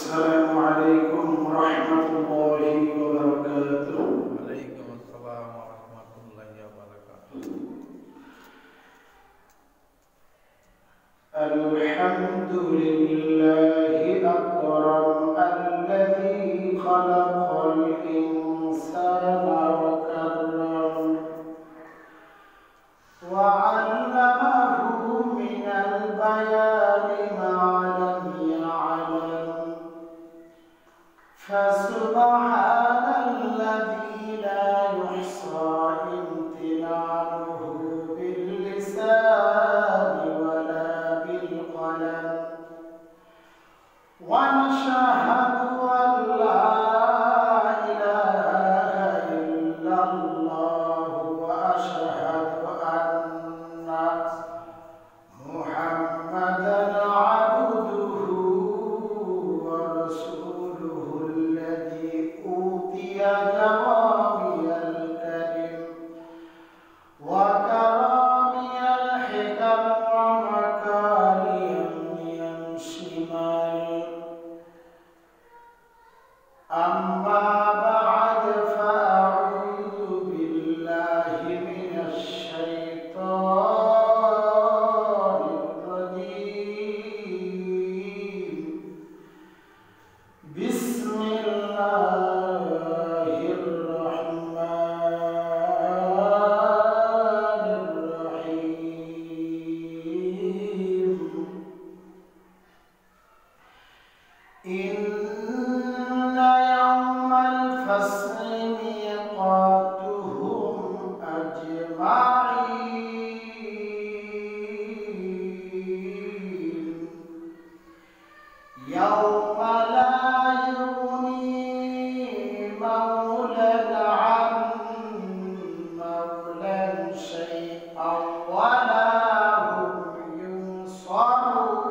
السلام عليكم ورحمة الله وبركاته. Waalaikumsalam warahmatullahi wabarakatuh. الحمد لله أكرم الذي خلق الإنسان وكرم وعلمه من البيان ما لم يعلم فسبحان الذي لا يحصى امتنانه باللسان ولا بالقلم ونشهد أن لا إله إلا الله وأشهد أن محمدا عبده ورسوله الذي أوتي جوامع الكلم وكرامي الحكم ومكارم الشمال. أما بعد فأعوذ بالله من الشيطان الرجيم. بسم الله الرحمن الرحيم. إن يوم الفصل ميقاتهم أجمعين يوم لا يغني مولى عن مولى شيئا ولا هم ينصرون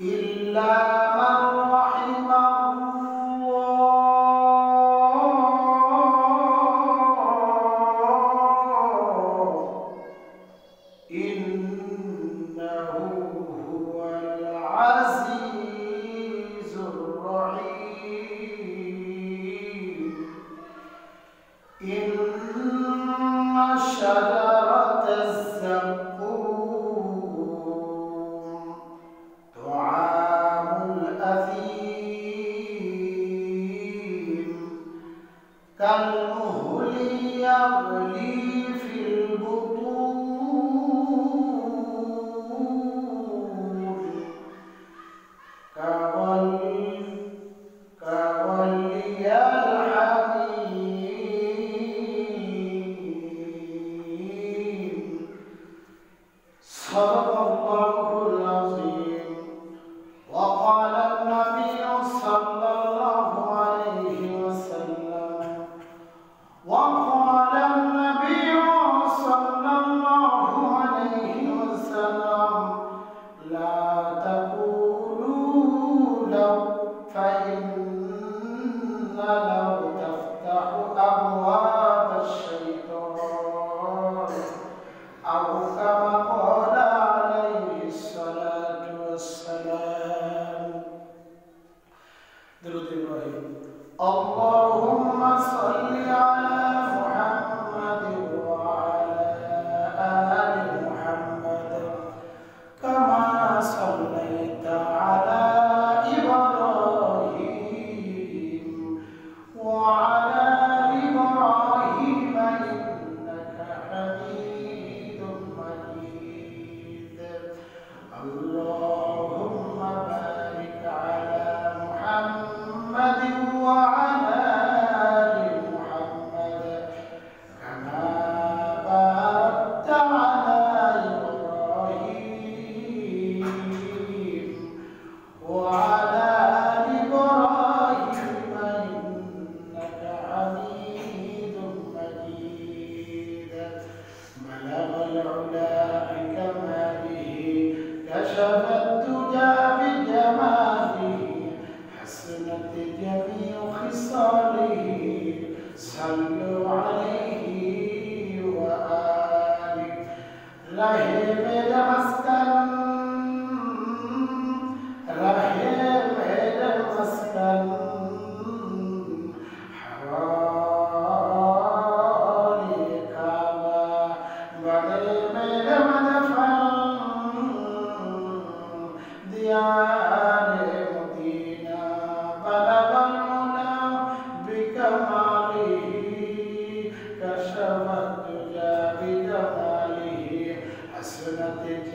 إلا من رحم الله إنه هو العزيز الرحيم. إن شجرة الزقوم طعام الأثيم كالمهل يغلي في البطون كغلي الحميم. صدق الله العظيم. وقال النبي صلى الله عليه وسلم وقال النبي صلى الله عليه وسلم لا تقولوا لو فإن لو تفتح أبواب الشيطان أو كما قال عليه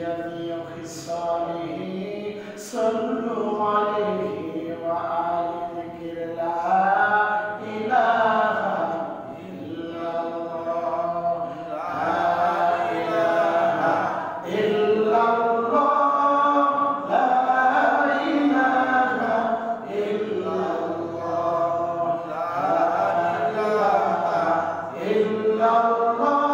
جميع خصاله صلوا عليه وآل ذكر لا إله إلا الله لا إله إلا الله لا إله إلا الله لا إله إلا الله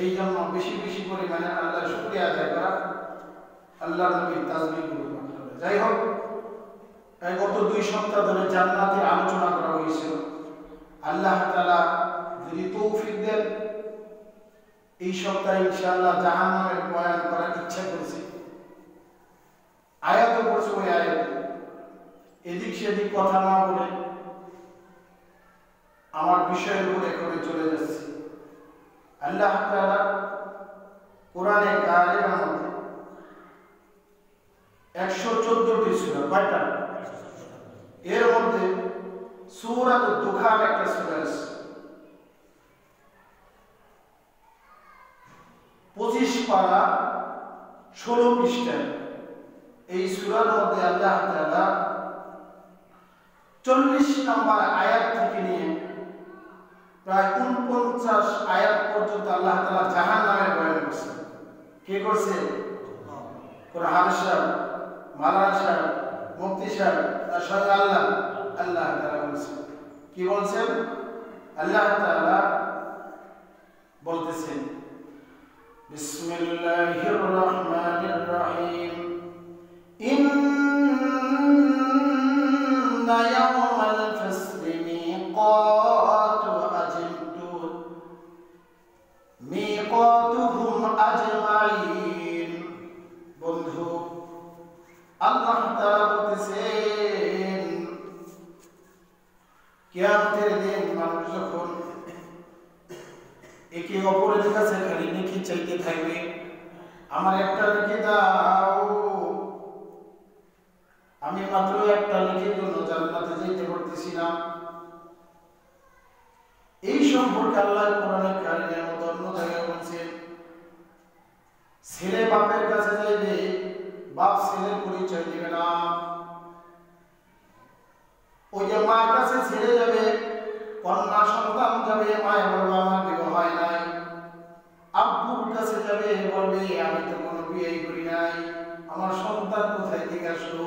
এই জন্য বেশি বেশি পরিমাণে আল্লাহর শুকরিয়া আদায় করা, আল্লাহর নবীর তাসবিহ গুলো করতে হবে। যাই হোক, গত 2 সপ্তাহ ধরে জান্নাতের আলোচনা করা হয়েছিল। আল্লাহ তাআলা যদি তৌফিক দেন, এই সপ্তাহে ইনশাআল্লাহ জাহান্নামের বয়ান করার ইচ্ছা করেছি। আয়াত পড়ছে, ওই আয়াত এদিক সেদিক কথা না বলে আমার বিষয়ের উপরে করে চলে যাচ্ছি। আল্লাহ তাআলা কোরআনে কারিমের মধ্যে 114টি সূরা, কয়টা? এর মধ্যে সূরাতুদ দুখান একটা সূরা আছে, 25 পারা 16 পৃষ্ঠা। এই সূরার মধ্যে আল্লাহ তাআলা 40 নম্বর আয়াত থেকে নিয়ে প্রায় 49 আয়াত পর্যন্ত আল্লাহ তাআলা জাহান্নামের বয়ান করেছেন। কে করছে? কোরআন সাহেব, মাওলানা সাহেব, মুফতি সাহেব, তার সঙ্গে আল্লাহ তাআলা বলছেন। কি বলছেন? আল্লাহ তাআলা বলতেছেন, বিসমিল্লাহির রহমানির রহিম, ইন্না ইয়াওমাল ফাসলি মিকাতুহুম আজমাইন। বন্ধু, আল্লাহ তাআলা বলতেছেন, কিয়ামতের দিন মানুষ যখন একে অপরের কাছে খালি নেকি চাইতে থাকবে, আমার একটা নেকি দাও, আমি মাত্র একটা নেকির জন্য জান্নাতে যেতে পারতেছি না। এই সম্পর্কে আল্লাহ কোরআনে কারিমের মধ্যে অন্য জায়গায় বলছেন, ছেলে বাপের কাছে যাইবে, বাপ ছেলের পরিচয় দিবে না। ওই যে মার কাছে ছেলে যাবে, কন্যা সন্তান যাবে, মায়ের বলবে আমার বিবাহ হয় নাই। আব্বুর কাছে যাবে, বলবে আমি তো কোনো বিয়েই করি নাই, আমার সন্তান কোথায় থেকে আসলো।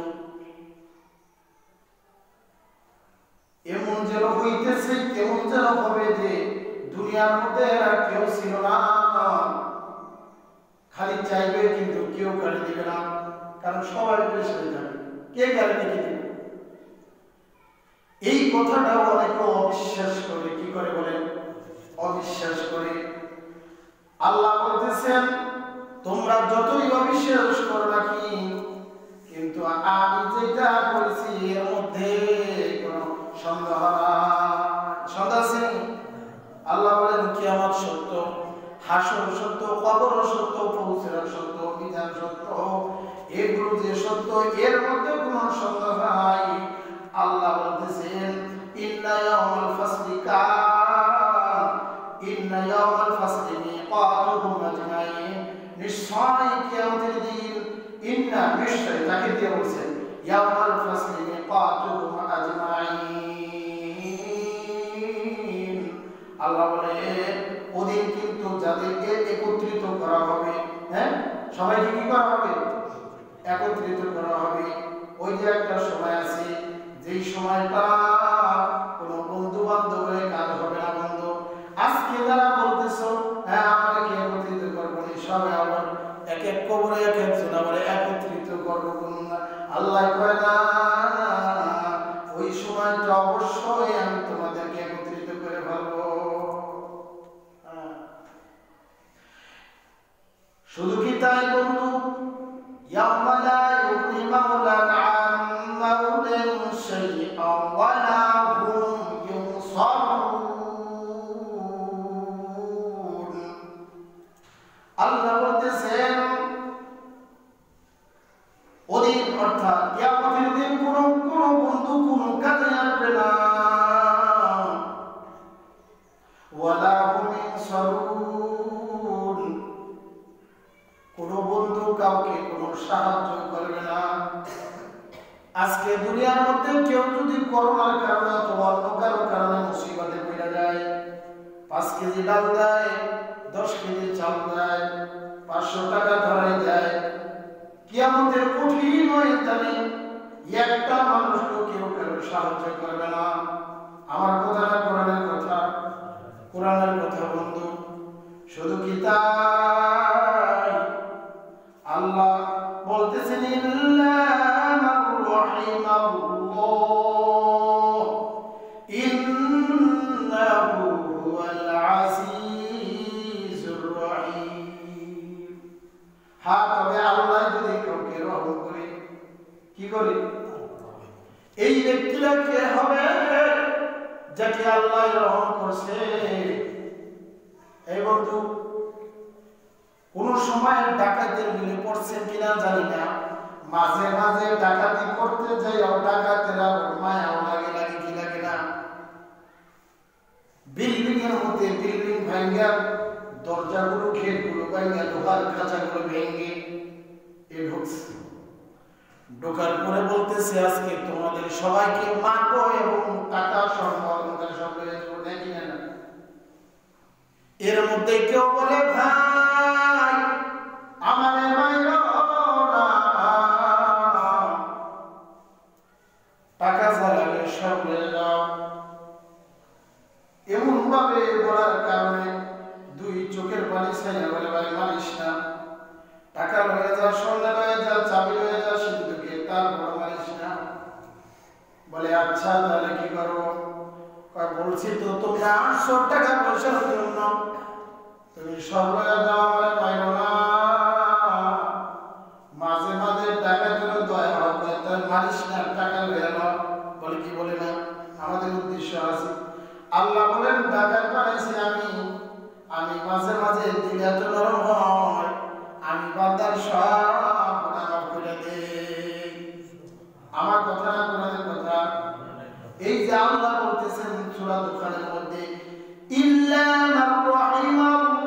এমন যেন হইতেছে, কেমন যেন হবে যে দুনিয়ার মধ্যে আর কেউ ছিল না, খালি চাইবে কিন্তু কেউ গাড়ি দিবে না, কারণ সবাই পেছনে যাবে, কে গাড়ি দিবে? এই কথাটা অনেকে অবিশ্বাস করে। কি করে বলেন? অবিশ্বাস করে। আল্লাহ বলতেছেন, তোমরা যতই অবিশ্বাস করো নাকি, কিন্তু আমি যেটা বলছি এর মধ্যে কোনো সন্দেহ আছে? আল্লাহ বলেন, কিয়ামত সত্য, হাসর সত্য, কবর সত্য, পৌঁছানো সত্য, বিধান সত্য, এগুলো যে সত্য এর মধ্যে কোনো সন্দেহ নাই। আল্লাহ বলতেছেন, ইন্না ইয়াউমাল ফাসলি মিকাতুহুম আজমাইন। নিশ্চয় কিয়ামতের দিন, ইন্না নিশ্চয়, তাকে দিয়ে বলছেন, ইয়াউমাল ফাসলি মিকাতুহুম আজমাইন। আল্লাহ বলে, ওদিন কিন্তু যাদেরকে একত্রিত করা হবে, হ্যাঁ, সবাইকে কি করা হবে? একত্রিত করা হবে। ওই যে একটা সময় আছে, যেই সময়টা কোনো বন্ধু বান্ধবের কাজ হবে না। বন্ধু, আজকে যারা বলতেছো হ্যাঁ আমাকে একত্রিত করবো, সবাই আবার এক এক কবরে এক একজন আবার একত্রিত করবো, আল্লাহ কয় না, ওই সময়টা অবশ্যই আমি তোমাদেরকে একত্রিত করে ফেলবো। শুধু কি তাই বন্ধু? ইয়াউমা লা ইউগনি মাওলান আন মাওলান শাইআন ওয়া লা হুম ইউনসারুন। আল্লাহ বলতেছেন, ওদিন অর্থাৎ কিয়ামতের দিন কোন বন্ধু কোনো কাজে আসবে না। ওয়া লা হুম ইউনসারুন, কোন বন্ধু কাউকে কোনো সাহায্য করবে না। আজকে দুনিয়ার মধ্যে কেউ যদি করোনার কারণে অথবা অন্য কারো কারণে মুসিবতে পড়ে যায়, 5 কেজি ডাল দেয়, 10 কেজি চাল দেয়, 500 টাকা ধরাই দেয়, কিয়ামতের কঠিন ময়দানে একটা মানুষকে কেউ কারো সাহায্য করবে না। আমার কথা না কোরআনের কথা, কোরআনের কথা বন্ধু। শুধু কি তাই, আল্লাহ বলতেছেন ইল্লা মান রাহিমাল্লাহ ইন্নাহু হুয়াল আজিজুর রহিম। হ্যাঁ, তবে আল্লাহ যদি কাউকে রহম করে, কি করে? এই ব্যক্তিরা কে হবে যাকে আল্লাহ রহম করছে? এই বন্ধু, কোন সময় ডাকাতের মিলে পড়ছেন কিনা জানি না, মাঝে মাঝে ডাকাতি করতে যাই ডাকাতেরা মায়াও লাগে, লাগে কি লাগে না? বিল্ডিং এর মধ্যে বিল্ডিং ভাঙ্গা, দরজাগুলো গেটগুলো ভাঙ্গা, লোহার খাঁচাগুলো ভেঙে এ ঢুকছে। ঢোকার পরে বলতেছে আজকে তোমাদের সবাইকে মারবো এবং টাকা সম্পদ সব দেখি না। এর মধ্যে কেউ বলে ভাই আমাদের মাইরো না, টাকা চালালে সব হয়ে যাও। এমন ভাবে বলার কারণে দুই চোখের পানি ছাইয়া বলে ভাই মারিস না, টাকা লয়ে যা, স্বর্ণ লয়ে যা, চাবি লয়ে যা, সিন্ধুকে তারপর মারিস না। বলে আচ্ছা তাহলে কি করবো? বলছি তো তোমরা 800 টাকা পয়সার জন্য তুমি সব লয়ে যাও, বলে পাইলো না। মাঝে মাঝে টাকা তুলে দয়া হবে, তাই মারিস না, টাকা লয়ে নাও। বলে কি বলে না, আমাদের উদ্দেশ্য আছে। আল্লাহ বলেন টাকার পাইছি আমি মাঝে মাঝে দিলে এত নরম হয়, আমি বান্দার সব গুনাহ মাফ করে দেই। আমার কথা না কোরআনের কথা। এই যে আল্লাহ বলতেছেন সূরা দুখানের মধ্যে ইল্লা মান রাহিমাল্লাহ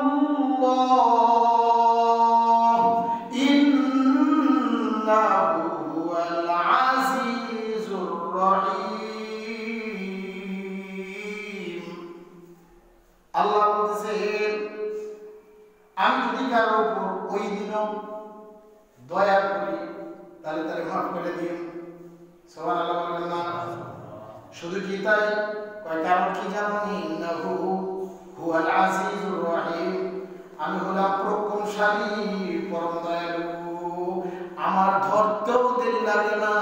ইন্নাহু হুয়াল আজিজুর রহিম। আল্লাহ বলতেছেন আমি যদি কারো উপর ওই দিনও দয়া করি তাহলে তারে মাফ করে দিন। সুবহানাল্লাহ বলবেন না? শুধু কি তাই, কারণ কি জানেন? ইন্নাহু হুয়াল আজিজুর রহিম, আমি হলাম প্রকৃতিশালী পরম দয়ালু। আমার ধরতেও দেরি লাগে না,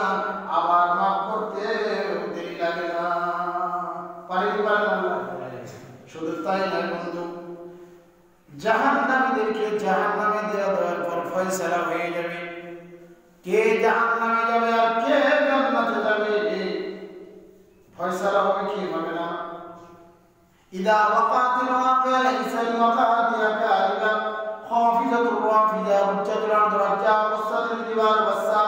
আবার মাফ করতেও দেরি লাগে না। পারেন না? শুধু তাই না বন্ধু, জাহান্নামীদেরকে জাহান্নামে দেওয়ার পর ফয়সালা হয়ে যাবে, কে জাহান্নামে যাবে আর কে জান্নাতে যাবে ফয়সালা হবে কি হবে না। ইদা ওয়াকাতিল ওয়াকিয়া লাইসা লিওয়াকাতিহা কাযিবা খাফিজাতুর রাফিজা হুজ্জাতুল আরদ রাজ্জা ওয়াসাতিল জিবাল ওয়াসা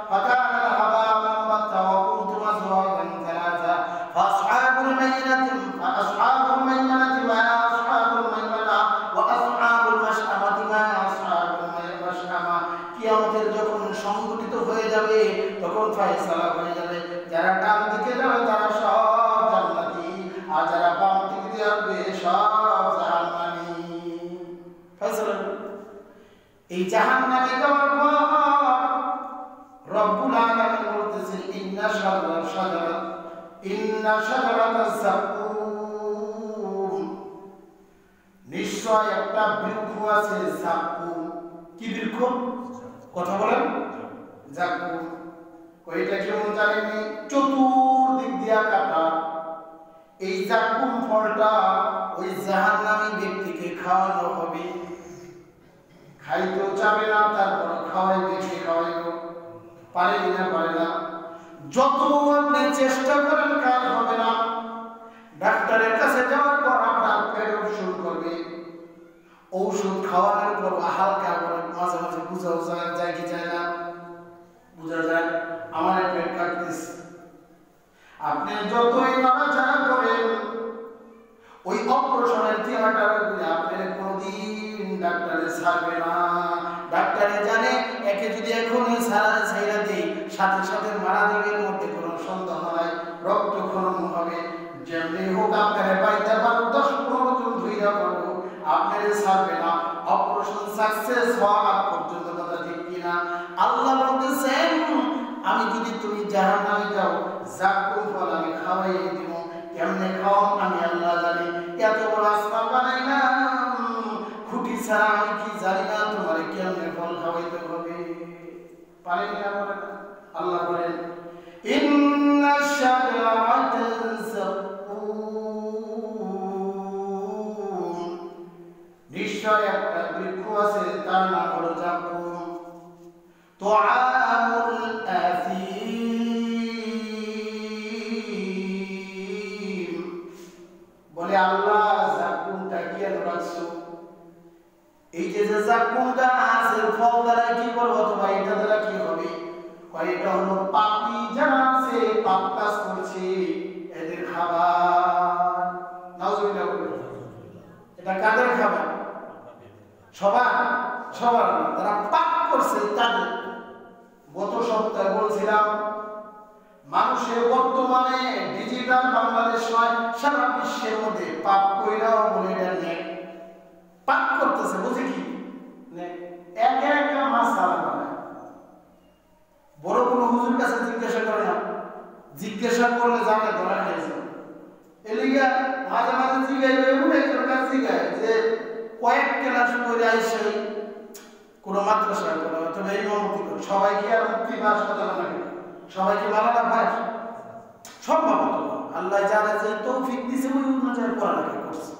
ফাকানা হাবা'an মানবাতা ওয়া কুনতুম azwajan thalatha ফাসহাবুল মাইনাতি ফাসহাবুল মাইনাতি মা আসহাবুল মাইনাতা ওয়া আসহাবুল মাশআমাতি মা আসহাবুল মাশআমা। কিয়ামতের যখন সংগঠিত হয়ে যাবে তখন ফয়সালা হয়ে যাবে, যারা ডান দিকে যাবে তারা সব জান্নাতি, আর যারা বাম দিকে যাবে সব জাহান্নামী। ফয়সালা এই জাহান্নামে যাওয়ার পর রব্বুল আলামিন বলতেছেন ইন্না শাজারাতাজ যাকুম, নিশ্চয় একটা বৃক্ষ আছে যাকুম। কি বৃক্ষ? কথা বলেন। যাকুম কয়টা কেমন জানেননি? চতুর্দিক দিয়া কাটা। এই যাকুম ফলটা ওই জাহান্নামী ব্যক্তিকে খাওয়ানো হবে। খাইতেও চাবে না, তারপর খাওয়াইবে, কে খাওয়াইব? পারে না, পারে না। যত আপনি চেষ্টা করেন কাজ হবে না। ডাক্তারের কাছে যাওয়ার পর আপনার পেট শুরু করবে, ঔষধ খাওয়ানোর পর হালকা করে মাঝে মাঝে বুঝাও যায় কি যায় না? বুঝা যায় আমার পেট কাটতেছে। আপনি যতই নাড়াচাড়া করেন ওই অপারেশনের থিয়েটারে আপনি কোনদিন ডাক্তারে ছাড়বে না। ডাক্তারে জানে একে যদি এখনই ছাইরা দেই সাথে সাথে মারা যাবে, এর মধ্যে কোনো সন্দেহ নাই, রক্তক্ষরণ হবে। যেমনি হোক আপনারে পাইতে পারো, 10-15 জন ধুইয়া পারবো, আপনারে ছাড়বে না। অপারেশন সাকসেস হওয়া আগ পর্যন্ত, কথা ঠিক কিনা? আল্লাহ বলতেছেন আমি যদি তুমি জাহান্নামে যাও, যাকুম ফল আমি খাওয়াইয়ে দিব। কেমনে খাও আমি আল্লাহ জানি। এত বড় আসমান বানাইলাম, খুঁটি পারেন না বলেন আল্লাহ বলেন ইন্না শাজারাতান যাকুম নিশ্চয় একটা বৃক্ষ আছে তার নাম হলো যাকুম তুআমুল আসিম বলে আল্লাহ যাকুমটা কি এত রাখছো এই যে যাকুমটা আছে ফল দ্বারা কি করব অথবা এটা দ্বারা কি হবে এটা হলো পাপী যারা আছে পাপ কাজ করছে এদের খাবার নাউজুবিল্লাহ এটা কাদের খাবার সবার না যারা পাপ করছে তাদের গত সপ্তাহে বলছিলাম মানুষের বর্তমানে ডিজিটাল বাংলাদেশ নয় সারা বিশ্বের মধ্যে পাপ কইরাও বলে এটা নেই পাপ করতেছে বুঝি কি একা একা মাসালা বানায় বড় কোনো হুজুর কাছে জিজ্ঞাসা করে না জিজ্ঞাসা করলে জানে ধরা খেয়েছে এলিগা মাঝে মাঝে জিজ্ঞাসা এমন একজন কাছে জিজ্ঞাসা যে কয়েক ক্লাস করে আইসে কোনো মাদ্রাসায় করে অথবা ইমামতি করে সবাই কি আর মুক্তি পাস কথা না সবাই কি মালানা পাস সম্ভব আল্লাহ যারা যে তৌফিক দিয়েছে ওই অনুযায়ী পড়ালেখা করছে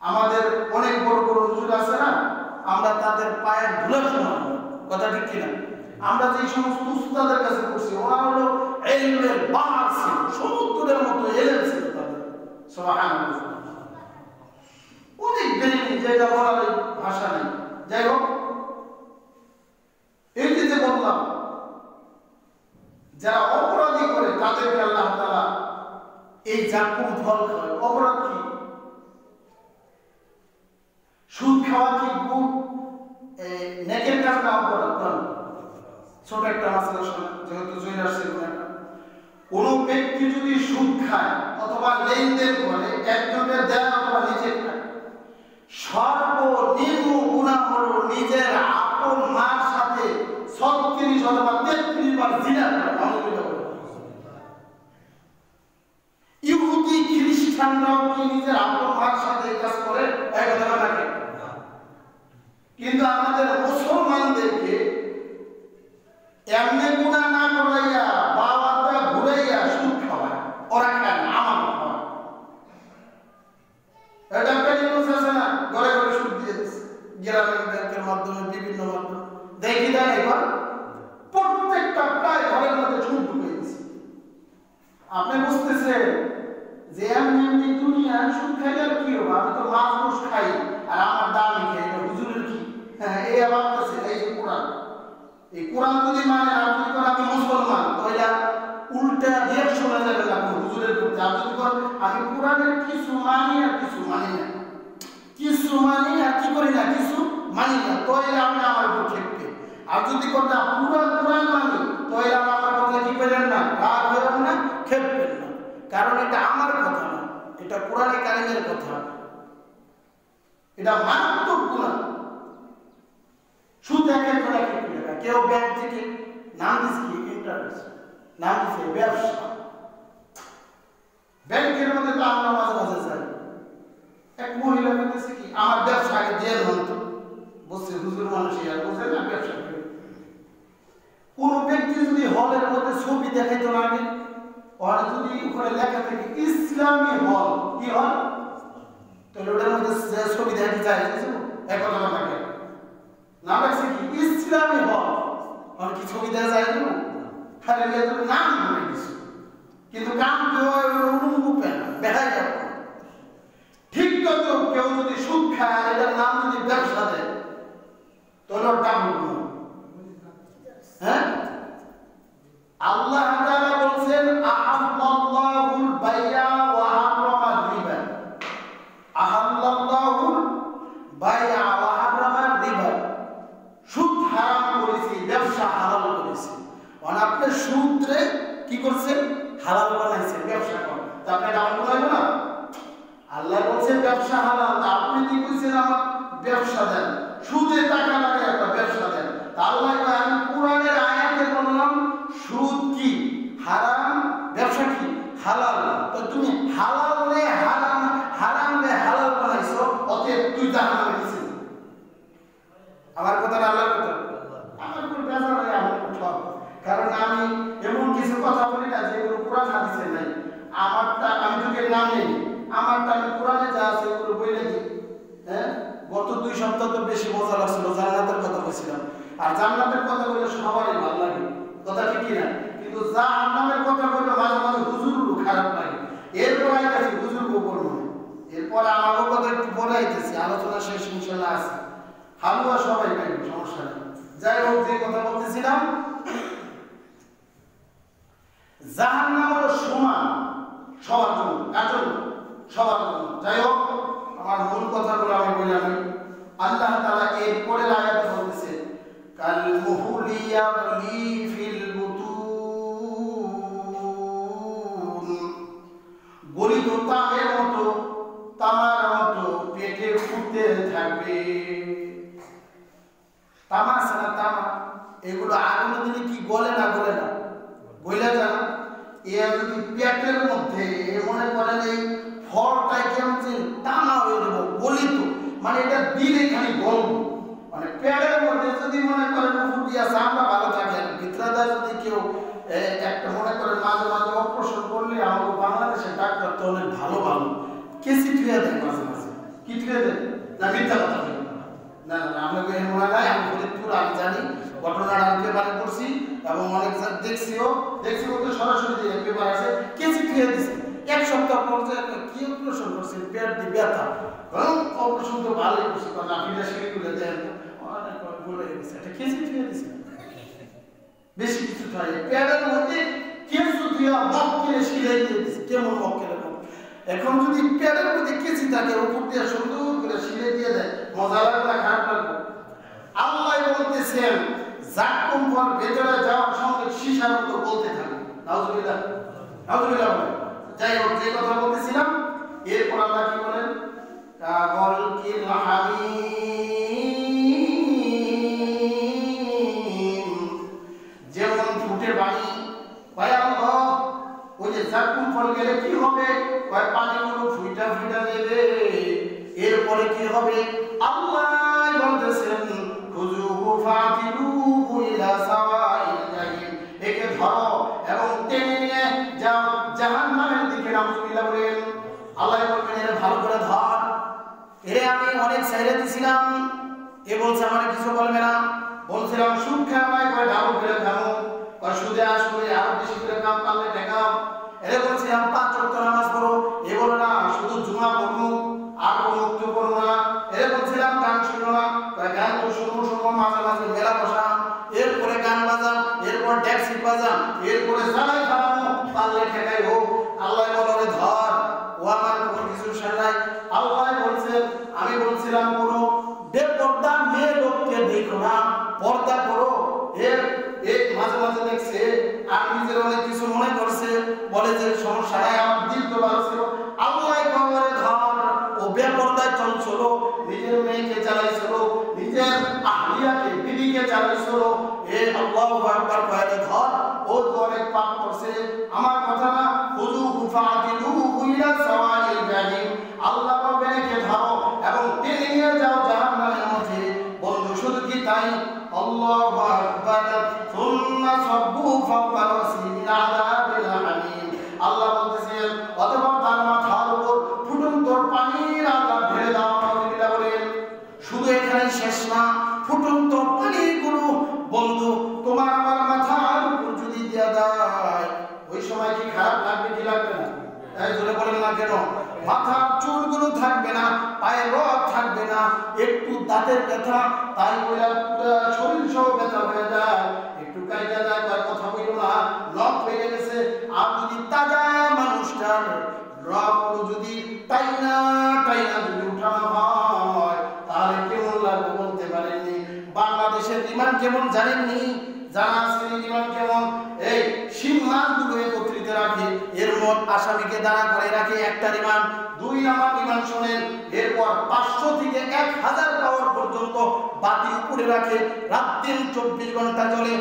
আমাদের অনেক বড় বড় হুজুর আছে না আমরা তাদের পায়ের ধুলা শোনাবো কথা ঠিক কিনা আমরা যে সমস্ত উস্তাদের কাছে করছি ওরা হলো ইলমের বাহার ছিল সমুদ্রের মতো এলেম ছিল তাদের সুবহানাল্লাহ অনেক বেরিয়ে যেটা বলার ভাষা নেই যাই হোক এই যে বললাম যারা অপরাধী করে তাদেরকে আল্লাহ তাআলা এই যাকুম ফল খাওয়ায় অপরাধ কি সুদ খাওয়া কি গুণ নেকের কাজ না অপরাধ ছোট একটা মাসলা শোনা যেহেতু জয়েন আসছে কোন ব্যক্তি যদি সুদ খায় অথবা লেনদেন করে একজনের দেয় অথবা নিজে খায় সর্বনিম্ন গুনাহ হলো নিজের আপন মার সাথে 36 অথবা 33 বার জিনা করা ইহুদি খ্রিস্টানরাও কি নিজের আপন মার সাথে কাজ করে এক কথা নাকি কিন্তু আমাদের মুসলমানদেরকে এমনি গুনাহ না করাইয়া বাবাটা ঘুরাইয়া সুদ খাওয়ায় ওরা খায় না আমার খাওয়ায় এটা একটা নিউজ আছে না ঘরে ঘরে সুদ দিয়ে দিচ্ছে গ্রামীণ ব্যাংকের মাধ্যমে বিভিন্ন মাধ্যমে দেখি দেন এবার প্রত্যেকটা প্রায় ঘরের মধ্যে সুদ ঢুকে দিচ্ছে আপনি বুঝতেছেন যে এমনি দুনিয়া সুদ খাইলে আর কি হবে আমি তো মাছ গোশ খাই আর আমার দামি খাই এটা হুজুরের কি হ্যাঁ এই আবার আছে এই যে কোরআন এই কোরআন যদি মানে আর যদি করে আমি মুসলমান তাহলে উল্টা রিঅ্যাকশন হয়ে যাবে না হুজুরের প্রতি আর যদি করে আমি কোরআনের কিছু মানি আর কিছু মানি না কিছু মানি আর কি করি না কিছু মানি না তাহলে আপনি আমার উপর খেপবে আর যদি কথা পুরো কোরআন মানি তাহলে আমার কথা কি করেন না রাগ হবেন না খেপবেন না কারণ এটা আমার কথা না এটা কোরআনে কারিমের কথা এটা মারাত্মক গুনাহ সুদ একের পর এক টাকা কেউ ব্যাংক থেকে নাম দিচ্ছে কি ইন্টারেস্ট নাম দিচ্ছে ব্যবসা ব্যাংকের মধ্যে তো আমরা মাঝে মাঝে যাই এক মহিলা বলতেছে কি আমার ব্যবসা আগে দিয়ে হতো বসে হুজুর মানুষ আর বসে না ব্যবসা করে কোন ব্যক্তি যদি হলের মধ্যে ছবি দেখাইতো না আগে আর যদি ওখানে লেখা থাকে ইসলামী হল কি হল তাহলে ওটার মধ্যে ছবি দেখাতে চাই এক কথা থাকে নাম আছে কি ইসলামী হল আর কি ছবি দেখা যায় না খালি লেখা নাম মনে কিছু কিন্তু কাম কেউ অনুরূপে না বেড়াই যাবে ঠিক তত কেউ যদি সুদ খায় আর এটার নাম যদি ব্যবসা দেয় তাহলে ওর দাম হ্যাঁ আল্লাহ তাআলা বলছেন আহাল্লাহুল বাইয়া ওয়া হারামার রিবা আহাল্লাহুল বাইয়া ওয়া হারামার রিবা সুদ হারাম করেছে ব্যবসা হালাল করেছে আর আপনি সুদরে কি করছেন হালাল বানাইছেন ব্যবসা করেন তা আপনি ডাউন করবেন না আল্লাহ বলছেন ব্যবসা হালাল আপনি কি কইছেন আমার ব্যবসা দেন সুদে টাকা লাগে একটা ব্যবসা দেন তা আল্লাহ কয় আমি কোরআনের আয়াতে বললাম সুদ কি হারাম ব্যবসা কি হালাল তো তুমি হালাল রে হারাম হারাম রে হালাল বানাইছো অতএব তুই জাহান্নামে গেছিস আমার কথা আল্লাহর কথা আমার কোন বেজার জান্নাতের কথা বলে সবারই ভালো লাগে, কথা ঠিক কি না? কিন্তু জাহান্নামের কথা বলে মাঝে মাঝে হুজুরও খারাপ লাগে। এরপর আইতেছি হুজুর গোপন মনে, এরপর আমারও কথা একটু পরে আইতেছি, আলোচনা শেষ ইনশাল্লাহ আছে। হালুয়া সবাই পাইবে, সমস্যা নেই। যাই হোক, যে কথা বলতেছিলাম, জাহান্নাম হলো সমান সবার জন্য, কার জন্য? সবার জন্য। যাই হোক, আমার মূল কথাগুলো আমি বললাম। আল্লাহ তাআলা এরপরে আয়াতে বলতেছে, কাল মুহলি ইয়াগলি ফিল বুতুন, গলিত তামের মতো, তামার মতো পেটে ফুটতে থাকবে। তামা আছে না, তামা, এগুলো আগুনে দিলে কি গলে না? গলে না, গলে যায় না। এর যদি পেটের মধ্যে মনে করেন এই ফলটাই কেমন যে তামা হয়ে দেবো, গলিত, মানে এটা দিলে খালি গলব, মানে পেটের মধ্যে যদি মনে করেন উপর দিয়া চামড়া ভালো থাকে, ভিতরে যদি কেউ একটা মনে করেন মাঝে মাঝে অপারেশন করলে, আমাদের বাংলাদেশের ডাক্তার তো অনেক ভালো ভালো কেসি টুয়ে দেয়, মাঝে মাঝে কি টুয়ে দেয় না, মিথ্যা কথা বলে না। না, আমাকে মনে হয়, আমি ফরিদপুর, আমি জানি ঘটনাটা, আমি পেপারে পড়ছি এবং অনেক দেখছি বলতে সরাসরি যে পেপার আছে, কেসি টুয়ে দিছে। এক সপ্তাহ পর যে কি অপারেশন করছে, পেট দিয়ে ব্যথা, অপারেশন তো ভালোই করছে, কারণ আপনিটা সেরে তুলে দেন, অনেক বলে গেছে, এটা কেসি টুয়ে দিছে, বেশি কিছু থাকে পেটের মধ্যে কেসি টুয়া মক্কেলে শিলাই দিয়ে দিছে। কেমন মক্কেলে? এখন যদি পেটের মধ্যে কেসি থাকে, উপর দিয়ে সুন্দর করে শিলাই দিয়ে দেয়, মজা লাগবে না খারাপ লাগবে? আল্লাহ বলতেছেন, জাক্কুম ফল ভেতরে যাওয়ার সঙ্গে সীসার মতো বলতে থাকে। নাউজুবিল্লাহ, নাউজুবিল্লাহ। যাই হোক, যে কথা বলতেছিলাম, এরপর আল্লাহ কি বলেন, কাগল কিল হামিম, যেমন ফুটে পানি। ভাই আল্লাহ, ওই যে জাক্কুম ফল গেলে কি হবে? ওই পানিগুলো ফুইটা ফুইটা দেবে, এরপরে কি হবে? আল্লাহ বলতেছেন, খুযুহু ফাতিলুহু ইলা সাওয়াইল জাহিম, একে ধরো এবং টেনে নিয়ে যাও জাহান্নামের দিকে। নাউজুবিল্লাহ বলেন। আল্লাহ বলবেন, এর ভালো করে ধর, এরে আমি অনেক ছাইরে দিছিলাম, এ বলছে আমার কিছু বলবে না। বলছিলাম সুদ খাওয়াই, কয় ডাবল করে খাও, কয় সুদে আসলে আরো বেশি করে কাম পারলে দেখাও। এরে বলছিলাম 5 ওয়াক্ত নামাজ পড়ো, এ বলে না শুধু জুমা পড়বো আর কোনো মুক্ত করবো না। এরে বলছিলাম গান শুনো না, গান তো শুনবো মাঝে মাঝে মেলা বসা, এরপরে গান বাজান, এরপর ট্যাক্সি বাজান, এরপরে জানাই খাওয়ানো, পারলে ঠেকাই হোক। আল্লাহ বলে ধর, ও আমার কোনো কিছু সাজাই। আল্লাহ বলছেন, আমি বলছিলাম কোনো বেপর্দা মেয়ে লোককে দেখো না, পর্দা করো। এর মাঝে মাঝে দেখছে আর নিজের অনেক কিছু মনে করছে, বলে যে সমস্যা নাই, আমার দিল তো ভালো ছিল। আল্লাহ খবরে ধর, ও বেপর্দায় চলছিল, নিজের মেয়েকে চালাইছিল, নিজের আহলিয়াকে বিবিকে চালাইছিল। এ আল্লাহু আকবার কয়ে ধর, ও তো অনেক পাপ করছে। আমার কথা না, খুযুহু ফাতিলুহু ইলা সাওয়াইল জাহিম, আল্লাহ বলবেন একে ধরো এবং টেনে নিয়ে যাও জাহান্নামের মধ্যে। বন্ধু শুধু কি তাই? আল্লাহু আকবার, সুম্মা সাব্বু ফাওকা রাসিল আযাবিল হামিম। আল্লাহ বলতেছেন, অতঃপর তার মাথার উপর ফুটন্ত পানির আযাব ঢেলে দাও। নাউজুবিল্লাহ বলেন। শুধু এখানে শেষ না, ফুটন্ত পানিগুলো বন্ধু তোমার আমার মাথার উপর যদি দেয়া যায়, ওই সময় কি খারাপ লাগবে কি লাগবে না? তাই জোরে বলেন না কেন? মাথার চুলগুলো থাকবে না, পায়ের রগ থাকবে না, একটু দাঁতের ব্যথা, তাই বলে পুরো শরীর সহ ব্যথা হয়ে যায়, একটু কাইটা যায়, তার কথা বলো না, নখ হয়ে গেছে। আর যদি তাজা মানুষটার রগগুলো যদি টাইনা যদি উঠানো হয়, তাহলে কেমন লাগবে বলতে পারেননি। বাংলাদেশের রিমান্ড কেমন জানেননি? জানা আছে রিমান্ড কেমন? এই শিং মাছগুলো একত্রিত রাখে, এর মোট আসামিকে দাঁড়া করে রাখে একটা রিমান্ড। 2 নাম্বার রিমান্ড শোনেন, এরপর 500 থেকে 1000 পাওয়ার পর্যন্ত বাতি উপরে রাখে, রাত দিন 24 ঘন্টা চলে।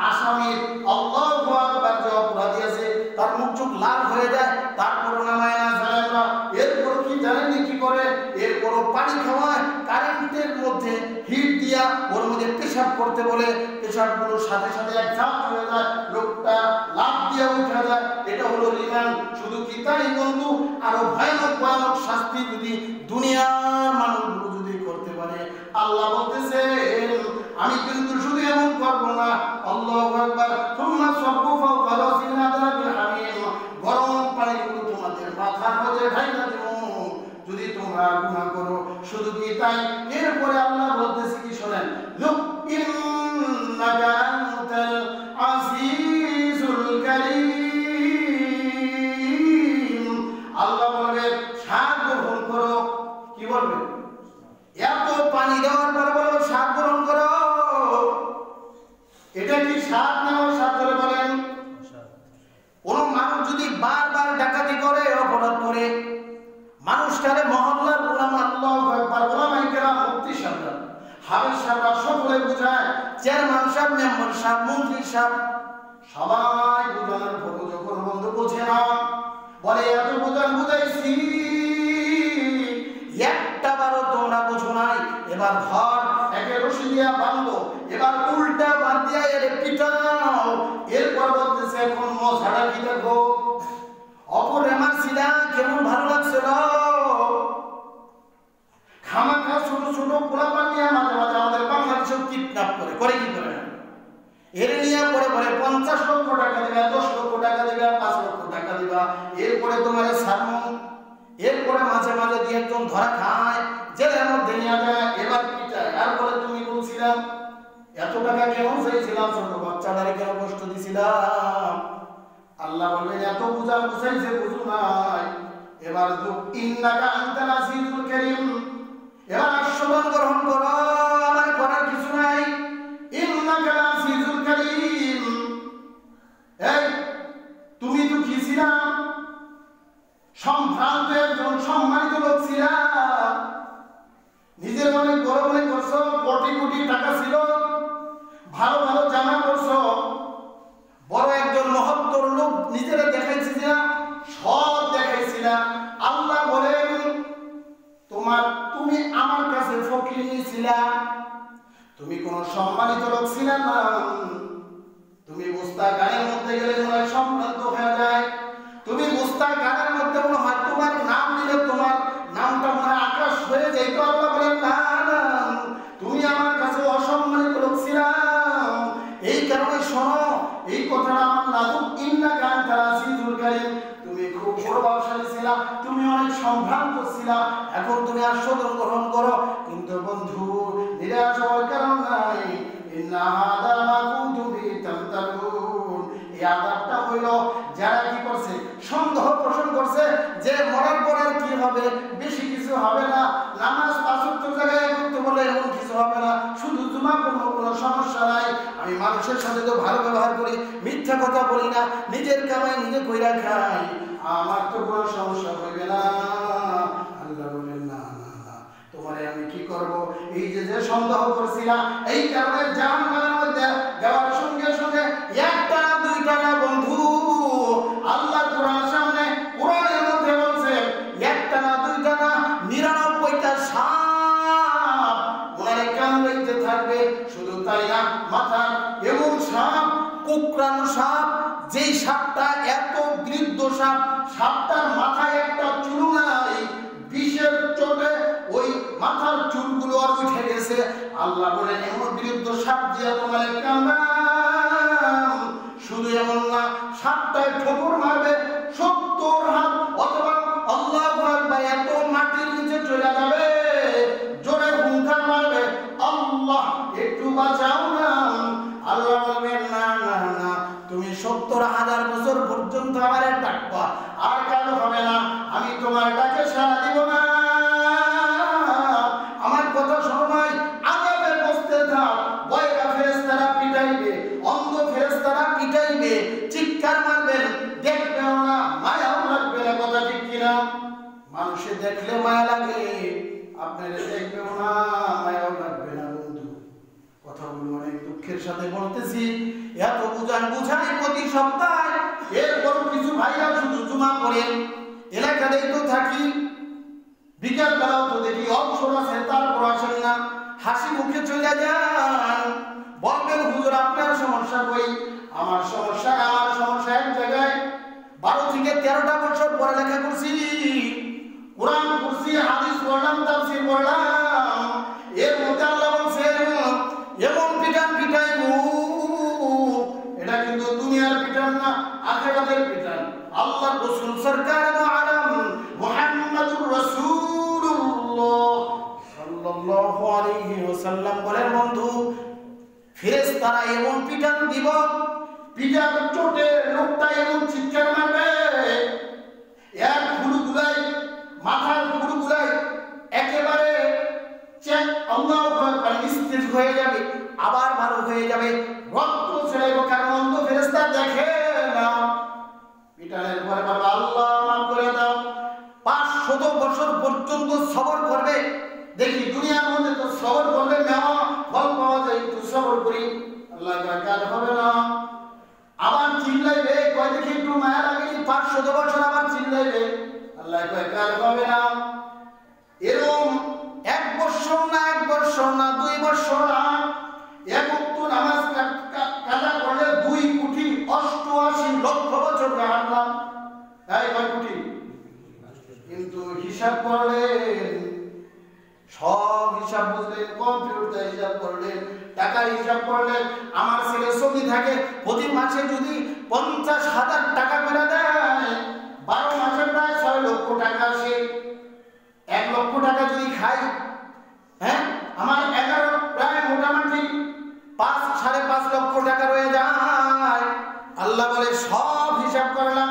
আসামির আল্লাহু আকবার যে অপরাধী আছে, তার মুখ চোখ লাল হয়ে যায়, তারপর নামায় না জানেন না। এরপর কি জানেন কি করে? এরপর পানি খাওয়ায়, কারেন্টের মধ্যে হিট দিয়া ওর মধ্যে পেশাব করতে বলে, পেশাবগুলোর সাথে সাথে এক ঝাঁপ হয়ে যায়, লোকটা লাফ দিয়ে উঠে যায়। এটা হলো রিমান্ড। শুধু কি তাই বন্ধু, আরো ভয়ানক ভয়ানক শাস্তি যদি দুনিয়ার মানুষগুলো যদি করতে পারে, আল্লাহ বলতেছে আমি কিন্তু শুধু এমন করব না, আল্লাহু আকবার, সুম্মা সাব্বু ফাওকা রাসিল আযাবিল হামিম, গরম পানিগুলো তোমাদের মাথার মধ্যে ঢাইলা দেব যদি তোমরা গুনাহ করো। শুধু কি তাই, এরপরে আল্লাহ বলতেছে কি শোনেন, লুক ইন্নাকা আনতাল আজিজুল কারীম। আল্লাহ বলবে স্বাদ গ্রহণ করো। কি বলবে? এত পানি দেওয়ার পর বলবো স্বাদ গ্রহণ করো। এটা কি স্বাদ নেওয়ার স্বাদ করে বলেন? কোন মানুষ যদি বারবার ডাকাতি করে, অপরাধ করে, মানুষটারে মহল্লার উলামা, আল্লাহু আকবার, উলামায়ে কেরাম, মুফতি সাহেবরা, হাফেজ সাহেবরা সকলে বুঝায়, চেয়ারম্যান সাহেব, মেম্বার সাহেব, মন্ত্রী সাহেব, সবাই বুঝানোর পর যখন বন্ধু বোঝে না, বলে এত বুঝাইছি, একটা বারও তোমরা বুঝো নাই, এবার ধর একে রশি দিয়া বাঁধো, এবার উল্টা বাঁধ দিয়া এর পিটাও। এরপর বলতেছে এখন মজাটা কি দেখো, অপরে মারছিলা কেমন ভালো লাগছিল। খামাখা ছোট ছোট পোলাপান নিয়ে মাঝে মাঝে আমাদের বাংলাদেশেও কিডন্যাপ করে কি করে না, এর নিয়ে পরে পরে 50 লক্ষ টাকা দিবা, 10 লক্ষ টাকা দিবা, 5 লক্ষ টাকা দিবা, এরপরে তোমার সারমন, এরপরে মাঝে মাঝে দিয়ে একজন ধরা খায়, জেলের মধ্যে নিয়ে যায়, এবার পিটায়। তারপরে তুমি বলছিলাম এত টাকা কেন চাইছিলাম, ছোট বাচ্চাটারে কেন কষ্ট দিছিলাম। আল্লাহ বলবেন এত বুঝাইছে, বুঝু নাই, এবার ইন্নাকা আনতাল আজিজুল কারীম, এবার আশীর্বাদ গ্রহণ করো, আমার করার কিছু নাই। ইন্নাকা আজিজুল কারীম, এই তুমি তো কি ছিলা, সম্ভ্রান্ত একজন সম্মানিত লোক ছিলা, নিজের মনে বড় মনে করছো, কোটি কোটি টাকা ছিল, ভালো ভালো জামা করছো, বড় একজন মহত্তর লোক নিজেরা দেখাইছিল, সব দেখাইছিল। আল্লাহ বলেন তুমি আমার কাছে ফকির ছিলা, তুমি কোন সম্মানিত লোক ছিল না। তুমি বুস্তা গানের মধ্যে গেলে মনে হয় সম্ভ্রান্ত হয়ে যায়, তুমি বুস্তা গানের মধ্যে মনে হয় তোমার নাম নিলে তোমার নামটা মনে হয় আকাশ হয়ে যায়। তো আল্লাহ বলেন না, তুমি আমার কাছে অসম্মানিত লোক ছিলা। এই কারণে শোনো, এই কথাটা আমার নাজুক, ইন্নাকা আনতাল আজিজুল কারীম, তুমি খুব প্রভাবশালী ছিলা, তুমি অনেক সম্ভ্রান্ত ছিলা, এখন তুমি আস্বাদন গ্রহণ করো। কিন্তু বন্ধু, নিরাশ হওয়ার কারণ নাই, ইন্না হাদা মা কুনতুম বিহি তামতারুন। এই আযাবটা হইল যারা কি করছে, সন্দেহ পোষণ করছে যে মরার পর আর কি হবে, বেশি কিছু হবে না, নামাজ 5 ওয়াক্ত জায়গায় করতে বলে এমন কিছু হবে না, শুধু জুমা করবো, কোনো সমস্যা নাই, আমি মানুষের সাথে তো ভালো ব্যবহার করি, মিথ্যা কথা বলি না, নিজের কামাই নিজে কইরা খাই, আমার তো কোনো সমস্যা হইবে না। আল্লাহ বলেন না না না, তোমারে আমি কি করব, এই যে যে সন্দেহ করছিলাম, এই কারণে জাহান্নামের মধ্যে যাওয়ার সঙ্গে সঙ্গে একটা না দুইটা না বন্ধু, আল্লাহ কোরআনের সামনে, কোরআনের মধ্যে বলছে একটা না দুইটা না 99টা সাপ ওনারে কামড়াইতে থাকবে। শুধু তাই না, মাথার এমন সাপ, কুকরানো সাপ, যেই সাপটা এত বৃদ্ধ সাপ, সাপটার মাথায় একটা চুল নাই, বিষের চোটে ওই মাথার চুলগুলো আর উঠে গেছে। আল্লাহ বলেন এমন বৃদ্ধ সাপ দিয়ে তোমার কামড়াম। শুধু এমন না, সাপটায় ঠোকর মারবে 70 হাত, অথবা আল্লাহু আকবার, এত মাটির নিচে চলে যাবে, জোরে হুঙ্কার মারবে, আল্লাহ একটু বাঁচাও না। আল্লাহ বলবেন না না না, তুমি 70,000 বছর পর্যন্ত আমারে ডাকবা, আর কাজ হবে না, আমি তোমার ডাকে সাড়া দিব না। আমার কথা শোনো নাই, আযাবে বসতে থাক, বয়রা ফেরেশতারা পিটাইবে, অন্ধ ফেরেশতারা পিটাইবে, চিৎকার মারবেন, দেখবেও না, মায়াও লাগবে না। কথা ঠিক কিনা? মানুষে দেখলে মায়া লাগে, আপনারা দেখবেও না, মায়াও লাগবে না। বন্ধু, কথাগুলো অনেক দুঃখের সাথে বলতেছি, এত বুঝাই প্রতি সপ্তাহে, এরপর কিছু ভাইরা শুধু জুমা করেন, এলাকাতেই তো থাকি, বিকাল বেলাও তো দেখি অবসর আছে, তারপর আসেন না, হাসি মুখে চলে যান, বলবেন হুজুর আপনার সমস্যা কই? আমার সমস্যা এক জায়গায়, 12 থেকে 13টা বছর পড়ালেখা করছি, কোরআন পড়ছি, হাদিস পড়লাম, তাফসীর পড়লাম, এর মধ্যে আল্লাহ বলছেন এমন রাসূল সরকার আলম মুহাম্মদুর রাসূলুল্লাহ সাল্লাল্লাহু আলাইহি ওয়াসাল্লাম বলেন, বন্ধু ফেরেশতারা এমন পিটান দিব, পিটার চোটে লোকটা এমন চিৎকার মারবে, এর ফুলগুলাই মাথার ফুলগুলাই একেবারে চেক আল্লাহু আকবার নিস্তেজ হয়ে যাবে, আবার ভালো হয়ে যাবে, রক্ত ছেড়ে কারণ অন্ধ ফেরেশতা দেখে না। পিটানের পরে বাবা আল্লাহ মাফ করে দাও, 500 বছর পর্যন্ত সবর করবে। দেখি দুনিয়ার মধ্যে তো সবর করলে মেওয়া ফল পাওয়া যায়, একটু সবর করি, আল্লাহ কাজ হবে না। আবার চিল্লাইবে, কয় দেখি একটু মায়া লাগে, 500 বছর আবার চিল্লাইবে, আল্লাহ কাজ হবে না। এরকম 1 বছর না 1 বছর না 2 বছর না, এক ওয়াক্ত নামাজ কাজা করলে 2 কোটি 88 লক্ষ বছর জাহান্নাম। তাই কয় কোটি? কিন্তু হিসাব করলেন, সব হিসাব বুঝলেন, কম্পিউটার হিসাব করলেন, টাকার হিসাব করলেন। আমার ছেলে সৌদি থাকে, প্রতি মাসে যদি 50,000 টাকা করে দেয়, 12 মাসে প্রায় 6 লক্ষ টাকা আসে। 1 লক্ষ টাকা যদি খাই, হ্যাঁ আমার 11 প্রায় মোটামুটি 5-5.5 লক্ষ টাকা রয়ে যায়। আল্লাহ বলে সব হিসাব করলাম,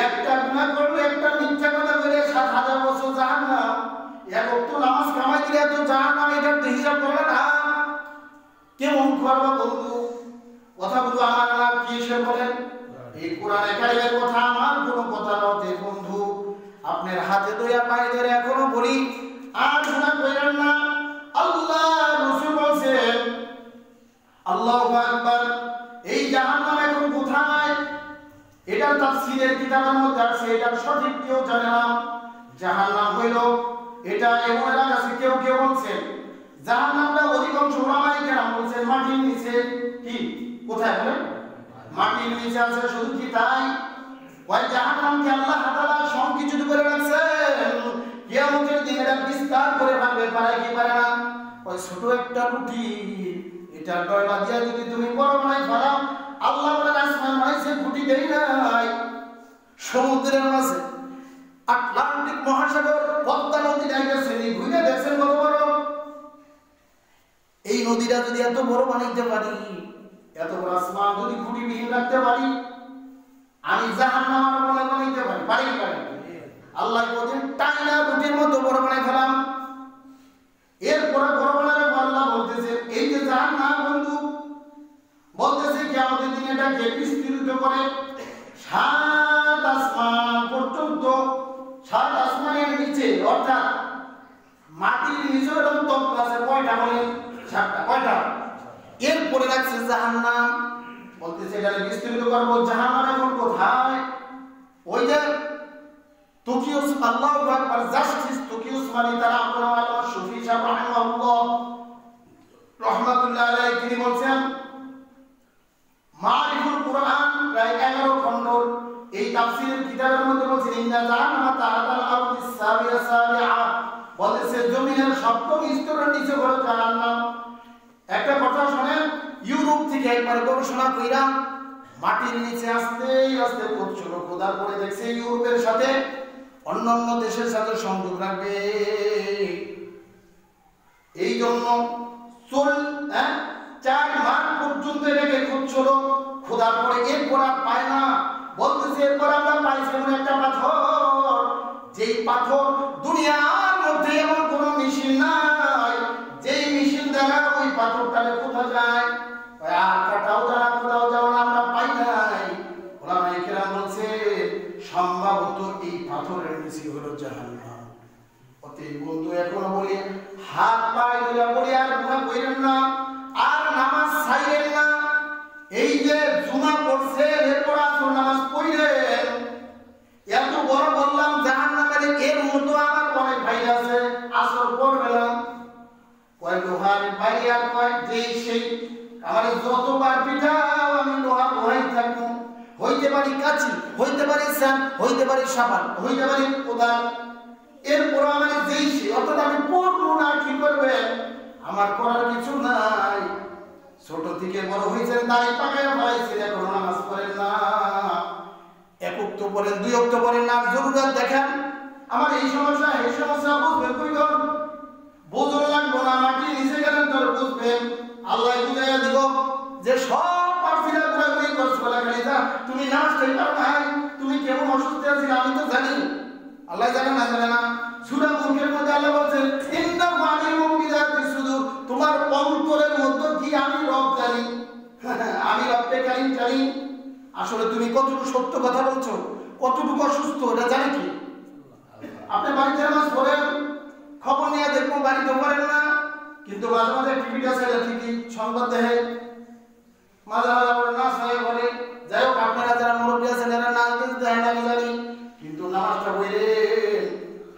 একটা গুনাহ করলে, একটা মিথ্যা কথা বলে 7,000 বছর জাহান্নাম, এক ওয়াক্ত নামাজ কামাই দিলে তো জাহান্নাম, এটার তো হিসাব করলে না। কেমন করবা বন্ধু? কথাগুলো আমার আল্লাহ কি এসে বলেন, এই কোরআনে কারিমের কথা আমার কোনো কথা নয় বন্ধু। আপনার হাতে দইয়া পায়ে ধরে এখনো বলি, আর গুনাহ কইরেন না। আল্লাহ রাসূল বলেন, আল্লাহু আকবার। এই জাহান্নাম এখন কোথায়? এটা তাফসীরের কিতাবের মধ্যে আছে, এটা সঠিক কেউ জানে না। জাহান্নাম হইল এটা এমন এলাকা আছে, কেউ কেউ বলছেন জাহান্নামটা অধিকাংশ ওলামায়ে কেরাম বলছেন মাটির নিচে। কি কোথায় বলেন? মাটির নিচে আছে। শুধু কি তাই? ওই জাহান্নামকে আল্লাহ তাআলা সংকুচিত করে রাখছেন, কিয়ামতের দিন এটা বিস্তার করে ভাঙবে, পারে কি পারে না। ওই ছোট একটা রুটি, এটা ডয়লা দিয়ে যদি তুমি বড় বানাই ফেলাও, আল্লাহ বলেন আসমান বানাইছে, খুঁটি দেই নাই। সমুদ্রের মাঝে আটলান্টিক মহাসাগর, পদ্মা নদী গেছে, ঘুরে দেখছেন কত বড়। এই নদীটা যদি এত বড় বানাইতে পারি, এত বড় আসমান যদি খুঁটিবিহীন রাখতে পারি, আমি জাহান্নাম বলে বানাইতে পারি, পারি পারি। আল্লাহ বলেন টাইনা রুটির মতো বড় বানাই ফেলাম। এরপরে বড় বানালে আল্লাহ বলতেছে এই যে জাহান্নাম বন্ধু, বলতেছে কিয়ামতের দিন এটাকে বিস্তৃত করে 7 আসমান পর্যন্ত, 7 আসমানের নিচে, অর্থাৎ মাটির নিচে এরকম তত্ত্ব আছে। কয়টা বলেন? 7টা। কয়টা? এরপরে রাখছে জাহান্নাম, বলতেছে এটাকে বিস্তৃত করবো। জাহান্নাম এখন কোথায়? ওই যে তুকিউস, আল্লাহু আকবার, জাস্টিস তুকিউস মানে তারা আপনারা আল্লাহ শফি সাহেব রাহিমাহুল্লাহ রাহমাতুল্লাহ আলাইহি, তিনি বলছেন মারিফুল কুরআন প্রায় 11 খণ্ড, এই তাফসীরের কিতাবের মধ্যে বলছেন ইন্না জাহান্নামা তাহাতাল আরদিস সাবিয়া সাবিআ, বলেছে জমিনের সপ্তম স্তরের নিচে বড় জাহান্নাম। একটা কথা শুনেন, ইউরোপ থেকে একবার গবেষণা কইরা মাটির নিচে আস্তে আস্তে খুঁজছিল, খোদার পরে দেখছে ইউরোপের সাথে অন্যান্য দেশের সাথে সংযোগ রাখবে, এই জন্য 4 মাস পর্যন্ত এটাকে খুঁজছিল, খোদার পরে এরপর আর পায় না। বলতেছে এরপর আমরা পাইছি এমন একটা পাথর, যেই পাথর দুনিয়ার মধ্যে এমন কোন মেশিন নাই, যেই মেশিন দ্বারা ওই পাথরটাকে কোথা যায়, আর কাটাও জানা কোথাও যাও না, আমরা পাই নাই। ওলামায়ে কেরাম বলছে সম্ভবত এই পাথরের নিচে হলো জাহান্নাম। অতএব বন্ধু এখনো বলি, হাত পায়ে ধরে বলি আর গুনাহ কইরেন না, আর নামাজ ছাইরেন না। এই যে জুমা পড়ছে, এরপর আসর নামাজ পড়লেন, এত বড় বললাম জাহান্নামের, এর মতো আমার অনেক ভাই আছে আসর পড়বে না, কয় লোহার ভাই, আর কয় যে সেই আমার যতবার পিঠাও আমি লোহা লোহাই থাকবো, হইতে পারি কাচি, হইতে পারি স্যান, হইতে পারি সাবান, হইতে পারি কোদাল, এরপর আমার যেই সে, অর্থাৎ আমি পড়বো না, কি করবে, আমার করার কিছু নাই। ছোট থেকে বড় হয়েছেন, দাড়ি পাকায় ফেলাইছেন, এখন নামাজ পড়েন না। একক তো পড়েন, 2 ওয়াক্ত পড়েন না, জরুরত দেখেন আমার এই সমস্যা এই সমস্যা, বুঝবেন কইগর বুঝুন লাগবো না, মাটি নিচে গেলেন তোর বুঝবেন। আল্লাহ বুঝাইয়া দিব যে সব পারফিরা ঘুরাঘুরি করছো বলে খালিদা তুমি নামাজটাই পারো নাই, তুমি কেমন অসুস্থ আছিলে আমি তো জানি। আল্লাহ জানে না জানে না? সূরা মুলকের মধ্যে আল্লাহ বলছেন ইন্না মালিমুম বিযাতি সুদূর, তোমার অন্তরের মধ্যে কি আমি রব জানি, আমি রব্বে কারীম জানি। আসলে তুমি কতটুকু সত্য কথা বলছো, কতটুকু অসুস্থ এটা জানি কি? আপনি বাড়িতে নামাজ পড়েন, খবর নিয়ে দেখবো বাড়িতে পারেন না, কিন্তু মাঝে মাঝে টিভিটা ছেড়ে ঠিকই সংবাদ দেখে, মাঝে মাঝে আমরা নাচ হয়ে বলে। যাই হোক আপনারা যারা মুরব্বী আছেন এরা নাচ দেখতে দেখেন আমি জানি, কিন্তু নামাজটা বইলে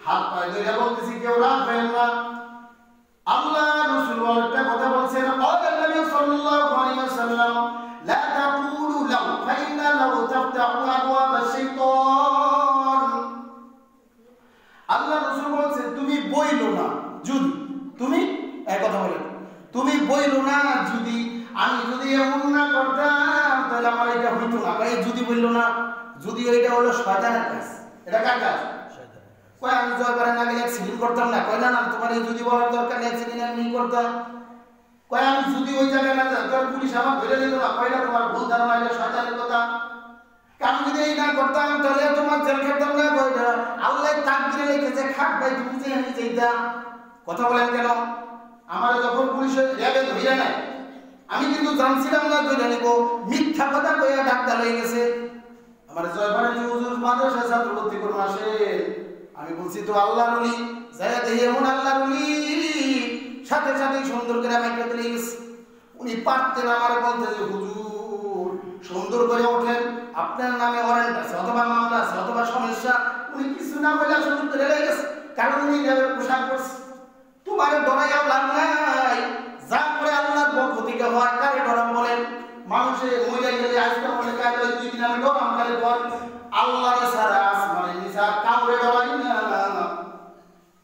হাত পায়ে ধরে বলতেছি কেউ রাখবেন না। আল্লাহ রাসূল একটা কথা বলছেন, ক্বালা নবী সাল্লাল্লাহু আলাইহি ওয়াসাল্লাম লা তাকুলু লাউ ফাইন্না লাউ তাফতাহু আবওয়াব আশ-শাইতান। আল্লাহ রাসূল বলছেন তুমি বইলো না যদি, তুমি এই কথা বলেন, তুমি বইলো না যদি, আমি যদি এমন না করতাম তাহলে আমার এটা হইতো না। এই যদি বললো না, যদি এটা হলো শয়তানের কাজ। এটা কার কাজ? কয় আমি জয়বারে না গেলে অ্যাক্সিডেন্ট করতাম না। কয় না না তোমার এই যদি বলার দরকার নেই, অ্যাক্সিডেন্ট আমি করতাম। কয় আমি যদি ওই জায়গায় না যেতাম পুলিশ আমার ধরে নিত না। কয় না তোমার ভুল ধারণা, এটা শয়তানের কথা। আমি যদি এই না করতাম তাহলে তোমার জেল খেতাম না। কয় না আল্লাহ তাকদীরে লিখেছে খাট ভাই তুমি যে আমি চাইতা। কথা বলেন কেন? আমার যখন পুলিশে র্যাবে ধরে নেয় আমি কিন্তু জানছিলাম না ধরে নিব, মিথ্যা কথা কইয়া ডাক্তার হয়ে গেছে। আমার জয়বারে যে হুজুর মাদ্রাসা ছাত্র ভর্তি করুন আসে, আমি বলছি তো আল্লাহর ওলি, যাইয়া দেখি এমন আল্লাহর ওলি, সাথে সাথে সুন্দর করে আমাকে তুলে গেছে। উনি পারতেন আমার বলতে যে হুজুর সুন্দর করে ওঠেন, আপনার নামে ওয়ারেন্ট আছে অথবা মামলা আছে অথবা সমস্যা। উনি কিছু না বলে সুন্দর করে রেখে গেছে, কারণ উনি র্যাবের পোশাক পরছে। তোমার ডরাইয়া লাভ নাই, যা করে আল্লাহর পক্ষ থেকে হয়। কারে ডরাম বলেন? মানুষে মহিলা গেলে আজকে মনে কাজ 2 দিন আমি ডরাম কারে বল, আল্লাহর সারা আসমানে নিসা কাউরে ডরাই না।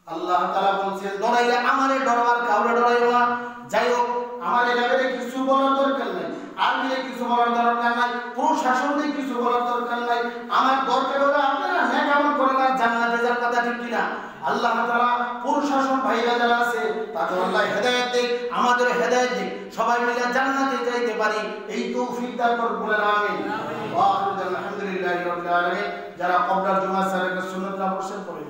আল্লাহ তাআলা বলছেন ডরাইলে আমারে ডরাবার কাউরে ডরাইও না। যাই হোক আমার এই ব্যাপারে কিছু বলার দরকার নাই, আর্মিরে কিছু বলার দরকার নাই, প্রশাসনে কিছু বলার দরকার নাই। আমার দরকার হলো আপনারা নেক আমল করেন আর জান্নাতে যাওয়ার কথা, ঠিক কিনা? আল্লাহ তাআলা প্রশাসন ভাইরা যারা আছে তাদের আল্লাহ হেদায়েত দেয়, আমাদের হেদায়েত দেয়, সবাই মিলে জান্নাতে যাইতে পারি এই তৌফিক দান করুন বলেন আমিন। ওয়া আখিরু আলহামদুলিল্লাহি রাব্বিল আলামিন। যারা কবর জুমা সালাতের সুন্নাত পড়ছেন পড়ে